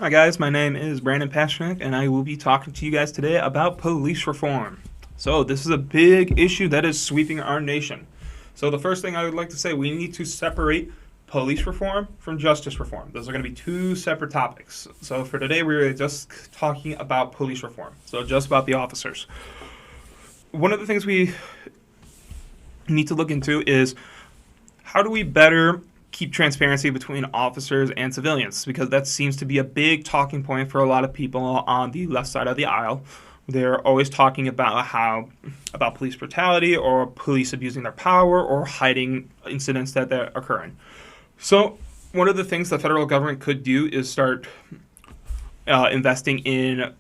Hi guys, my name is Brandon Pasternak and I will be talking to you guys today about police reform. So this is a big issue that is sweeping our nation. So the first thing I would like to say, we need to separate police reform from justice reform. Those are going to be two separate topics. So for today we're just talking about police reform. So just about the officers. One of the things we need to look into is how do we better keep transparency between officers and civilians, because that seems to be a big talking point for a lot of people on the left side of the aisle. They're always talking about police brutality or police abusing their power or hiding incidents that are occurring. So one of the things the federal government could do is start investing in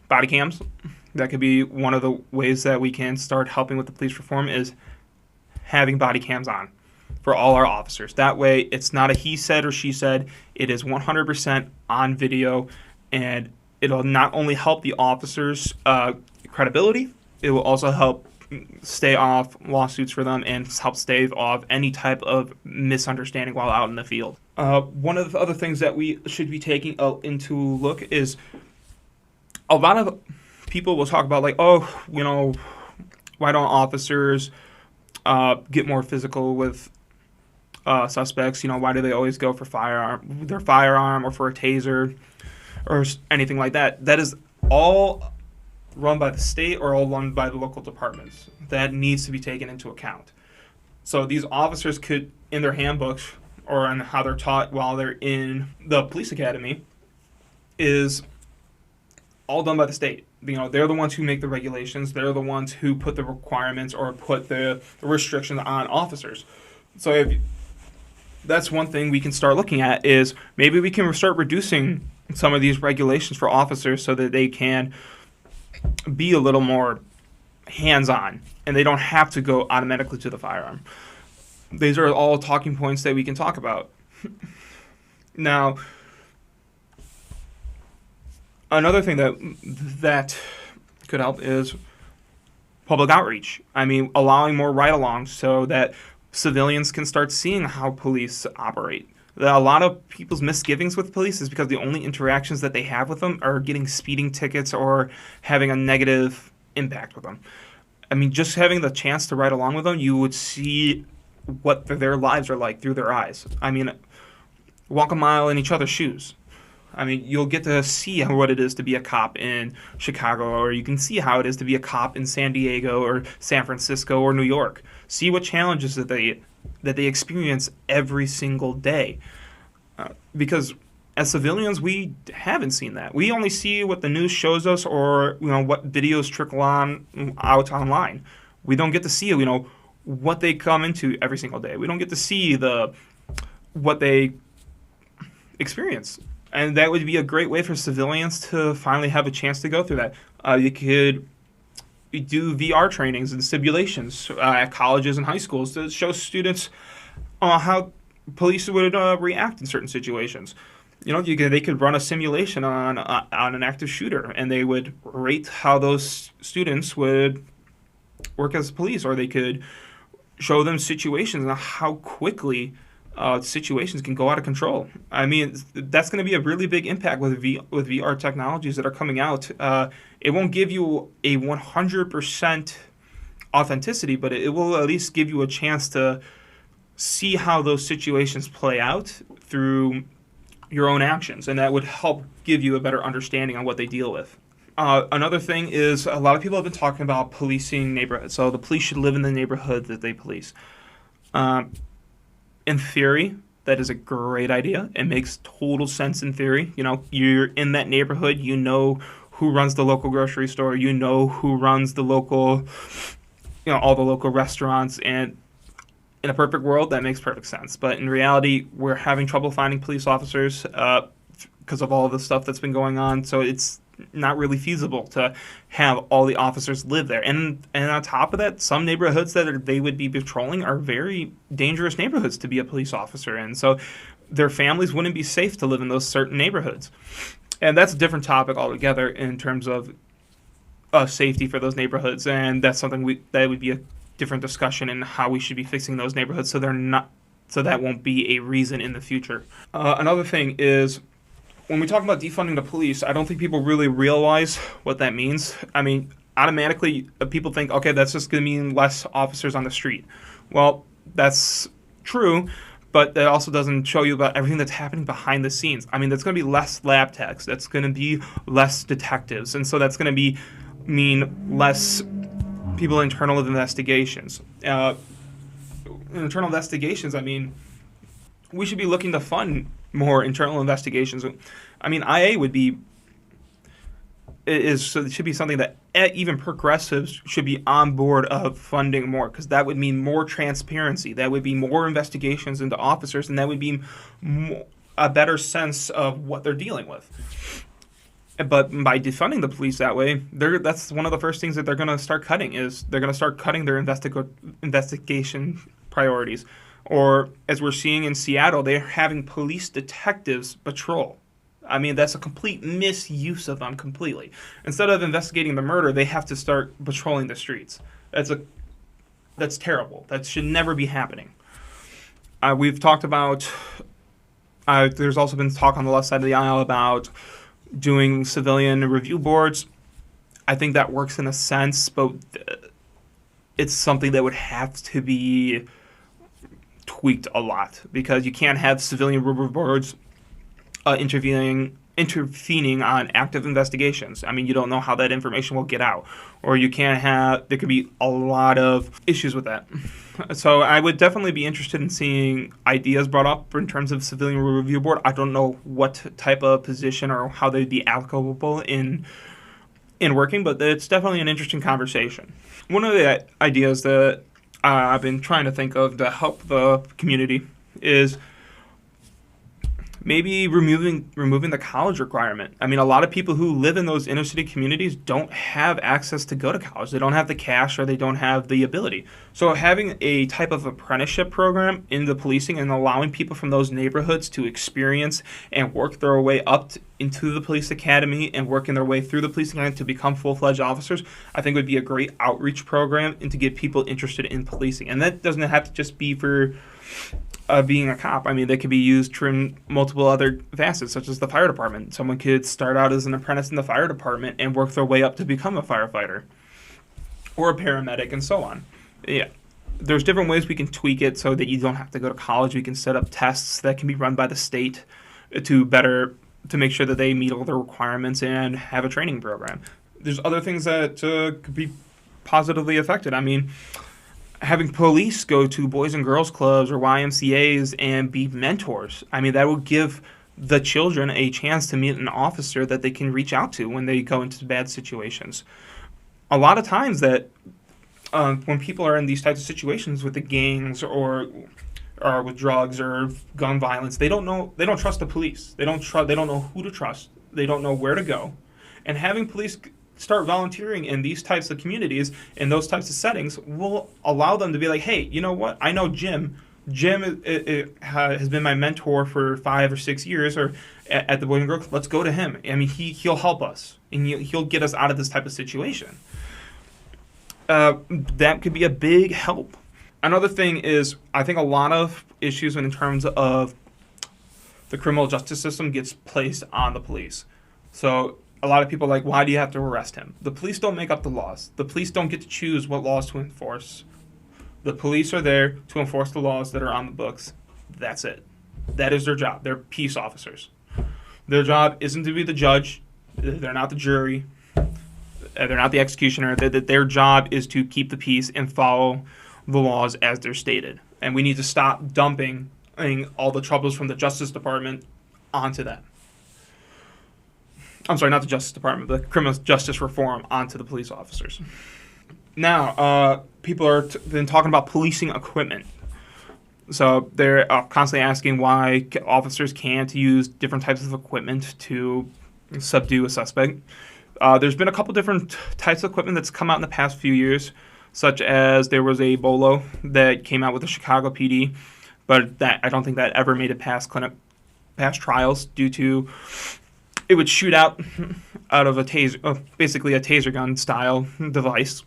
body cams. That could be one of the ways that we can start helping with the police reform, is having body cams on for all our officers. That way, it's not a he said or she said. It is 100% on video, and it'll not only help the officers' credibility, it will also help stay off lawsuits for them and help stave off any type of misunderstanding while out in the field. One of the other things that we should be taking into look is a lot of people will talk about, like, oh, why don't officers get more physical with suspects? Why do they always go for their firearm or for a taser or anything like that? That is all run by the state or all run by the local departments. That needs to be taken into account. So these officers could, in their handbooks or on how they're taught while they're in the police academy, is all done by the state. They're the ones who make the regulations. They're the ones who put the requirements or put the restrictions on officers. So that's one thing we can start looking at, is maybe we can start reducing some of these regulations for officers so that they can be a little more hands-on and they don't have to go automatically to the firearm. These are all talking points that we can talk about. Now, another thing that could help is public outreach. Allowing more ride-alongs so that civilians can start seeing how police operate. A lot of people's misgivings with police is because the only interactions that they have with them are getting speeding tickets or having a negative impact with them. Just having the chance to ride along with them, you would see what their lives are like through their eyes. Walk a mile in each other's shoes. You'll get to see what it is to be a cop in Chicago, or you can see how it is to be a cop in San Diego or San Francisco or New York. See what challenges that they experience every single day. Because as civilians, we haven't seen that. We only see what the news shows us, or what videos trickle out online. We don't get to see what they come into every single day. We don't get to see what they experience. And that would be a great way for civilians to finally have a chance to go through that. You could do VR trainings and simulations at colleges and high schools to show students how police would react in certain situations. They could run a simulation on an active shooter, and they would rate how those students would work as police, or they could show them situations and how quickly situations can go out of control. That's going to be a really big impact with VR technologies that are coming out. It won't give you a 100% authenticity, but it will at least give you a chance to see how those situations play out through your own actions, and that would help give you a better understanding on what they deal with. Another thing is, a lot of people have been talking about policing neighborhoods. So the police should live in the neighborhood that they police. In theory, that is a great idea. It makes total sense in theory. You're in that neighborhood, you know who runs the local grocery store, you know who runs the local, all the local restaurants, and in a perfect world, that makes perfect sense. But in reality, we're having trouble finding police officers because of all of the stuff that's been going on. So it's not really feasible to have all the officers live there. And on top of that, some neighborhoods that they would be patrolling are very dangerous neighborhoods to be a police officer in. So their families wouldn't be safe to live in those certain neighborhoods. And that's a different topic altogether in terms of safety for those neighborhoods. And that's something that would be a different discussion in how we should be fixing those neighborhoods so that won't be a reason in the future. Another thing is when we talk about defunding the police, I don't think people really realize what that means. I mean, automatically, people think, okay, that's just going to mean less officers on the street. Well, that's true, but that also doesn't show you about everything that's happening behind the scenes. I mean, that's going to be less lab techs. That's going to be less detectives. And so that's going to mean less people in internal investigations. Internal investigations, I mean, we should be looking to fund more internal investigations. I mean, IA should be something that even progressives should be on board of funding more, because that would mean more transparency. That would be more investigations into officers, and that would be a better sense of what they're dealing with. But by defunding the police that way, that's one of the first things that they're going to start cutting. Is they're going to start cutting their investigation priorities. Or, as we're seeing in Seattle, they're having police detectives patrol. I mean, that's a complete misuse of them completely. Instead of investigating the murder, they have to start patrolling the streets. That's terrible. That should never be happening. We've talked about, there's also been talk on the left side of the aisle about doing civilian review boards. I think that works in a sense, but it's something that would have to be tweaked a lot, because you can't have civilian review boards intervening on active investigations. I mean, you don't know how that information will get out, or there could be a lot of issues with that. So I would definitely be interested in seeing ideas brought up in terms of civilian review board. I don't know what type of position or how they'd be applicable in working, but it's definitely an interesting conversation. One of the ideas that I've been trying to think of to help the community is maybe removing the college requirement. I mean, a lot of people who live in those inner city communities don't have access to go to college. They don't have the cash, or they don't have the ability. So having a type of apprenticeship program in the policing and allowing people from those neighborhoods to experience and work their way up into the police academy and working their way through the police academy to become full-fledged officers, I think would be a great outreach program and to get people interested in policing. And that doesn't have to just be for being a cop. I mean, they could be used in multiple other facets, such as the fire department. Someone could start out as an apprentice in the fire department and work their way up to become a firefighter or a paramedic, and so on. Yeah, there's different ways we can tweak it so that you don't have to go to college. We can set up tests that can be run by the state to make sure that they meet all the requirements and have a training program. There's other things that could be positively affected. I mean, having police go to Boys and Girls Clubs or YMCAs and be mentors. I mean, that will give the children a chance to meet an officer that they can reach out to when they go into bad situations. A lot of times that when people are in these types of situations with the gangs or with drugs or gun violence, they don't trust the police. They don't know who to trust. They don't know where to go. And having police start volunteering in these types of communities, in those types of settings, will allow them to be like, hey, you know what? I know Jim. Jim has been my mentor for 5 or 6 years, or at the Boys and Girls. Let's go to him. I mean, he'll help us, and he'll get us out of this type of situation. That could be a big help. Another thing is, I think a lot of issues in terms of the criminal justice system gets placed on the police. So a lot of people are like, why do you have to arrest him? The police don't make up the laws. The police don't get to choose what laws to enforce. The police are there to enforce the laws that are on the books. That's it. That is their job. They're peace officers. Their job isn't to be the judge. They're not the jury. They're not the executioner. Their job is to keep the peace and follow the laws as they're stated. And we need to stop dumping all the troubles from the Justice Department onto them. I'm sorry, not the Justice Department, but criminal justice reform onto the police officers. Now, people are been talking about policing equipment. So they're constantly asking why officers can't use different types of equipment to subdue a suspect. There's been a couple different types of equipment that's come out in the past few years, such as there was a Bolo that came out with the Chicago PD, but that I don't think that ever made it past trials due to it would shoot out of a taser, basically a taser gun style device,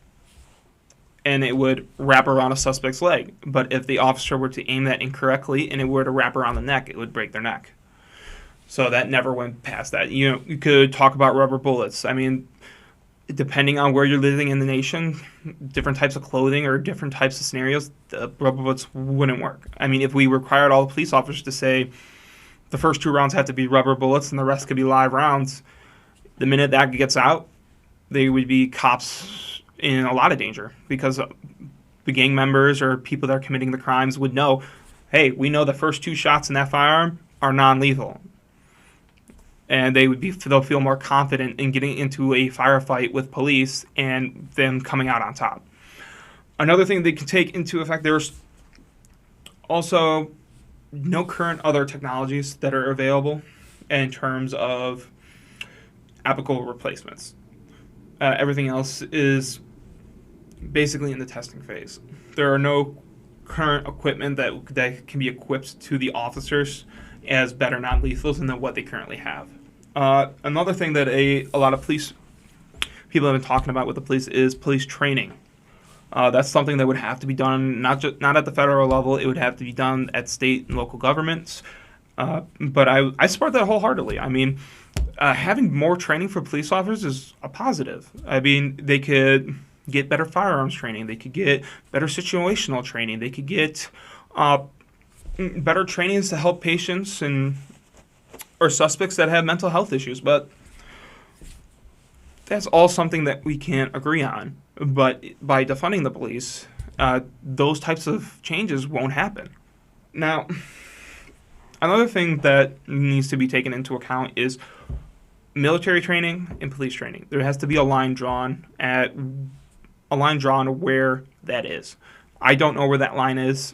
and it would wrap around a suspect's leg. But if the officer were to aim that incorrectly and it were to wrap around the neck, it would break their neck. So that never went past that. You could talk about rubber bullets. I mean, depending on where you're living in the nation, different types of clothing or different types of scenarios, the rubber bullets wouldn't work. I mean, if we required all the police officers to say the first 2 rounds have to be rubber bullets and the rest could be live rounds, the minute that gets out, they would be cops in a lot of danger because the gang members or people that are committing the crimes would know, hey, we know the first 2 shots in that firearm are non-lethal. And they'll feel more confident in getting into a firefight with police and them coming out on top. Another thing they can take into effect, there's also no current other technologies that are available in terms of applicable replacements. Everything else is basically in the testing phase. There are no current equipment that can be equipped to the officers as better non-lethals than what they currently have. Another thing that a lot of police people have been talking about with the police is police training. That's something that would have to be done not at the federal level. It would have to be done at state and local governments. But I support that wholeheartedly. I mean, having more training for police officers is a positive. I mean, they could get better firearms training. They could get better situational training. They could get better trainings to help patients or suspects that have mental health issues. But that's all something that we can't agree on. But by defunding the police, those types of changes won't happen. Now, another thing that needs to be taken into account is military training and police training. There has to be a line drawn where that is. I don't know where that line is.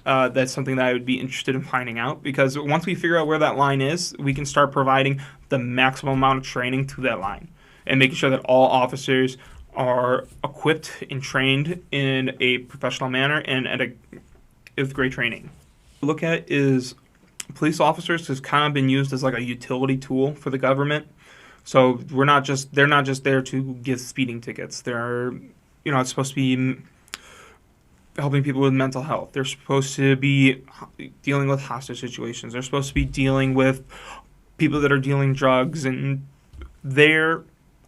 That's something that I would be interested in finding out, because once we figure out where that line is, we can start providing the maximum amount of training to that line and making sure that all officers are equipped and trained in a professional manner and with great training. Look at is police officers has kind of been used as like a utility tool for the government. So they're not just there to give speeding tickets. They're it's supposed to be helping people with mental health. They're supposed to be dealing with hostage situations. They're supposed to be dealing with people that are dealing drugs, and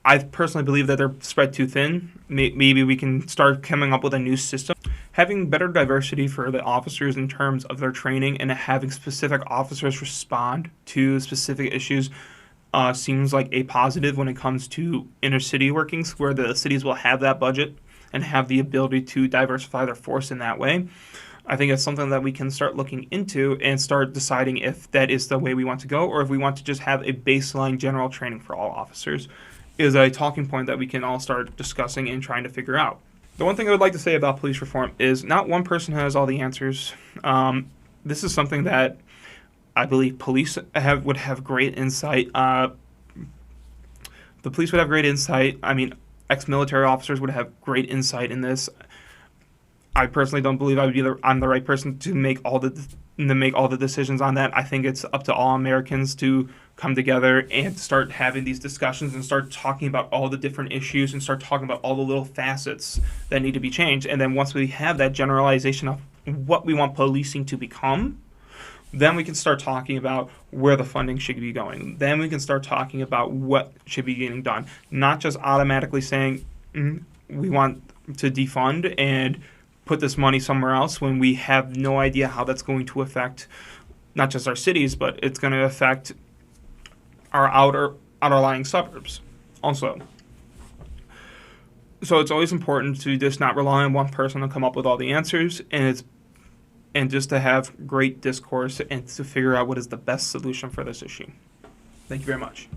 I personally believe that they're spread too thin. Maybe we can start coming up with a new system. Having better diversity for the officers in terms of their training and having specific officers respond to specific issues seems like a positive when it comes to inner city workings, where the cities will have that budget and have the ability to diversify their force in that way. I think it's something that we can start looking into and start deciding if that is the way we want to go, or if we want to just have a baseline general training for all officers is a talking point that we can all start discussing and trying to figure out. The one thing I would like to say about police reform is not one person has all the answers. This is something that I believe police would have great insight. The police would have great insight. I mean, ex-military officers would have great insight in this. I personally don't believe I'm the right person to make all the decisions on that. I think it's up to all Americans to come together and start having these discussions and start talking about all the different issues and start talking about all the little facets that need to be changed. And then once we have that generalization of what we want policing to become, then we can start talking about where the funding should be going. Then we can start talking about what should be getting done. Not just automatically saying we want to defund and put this money somewhere else when we have no idea how that's going to affect not just our cities, but it's going to affect our outerlying suburbs also. So it's always important to just not rely on one person to come up with all the answers, and just to have great discourse and to figure out what is the best solution for this issue. Thank you very much.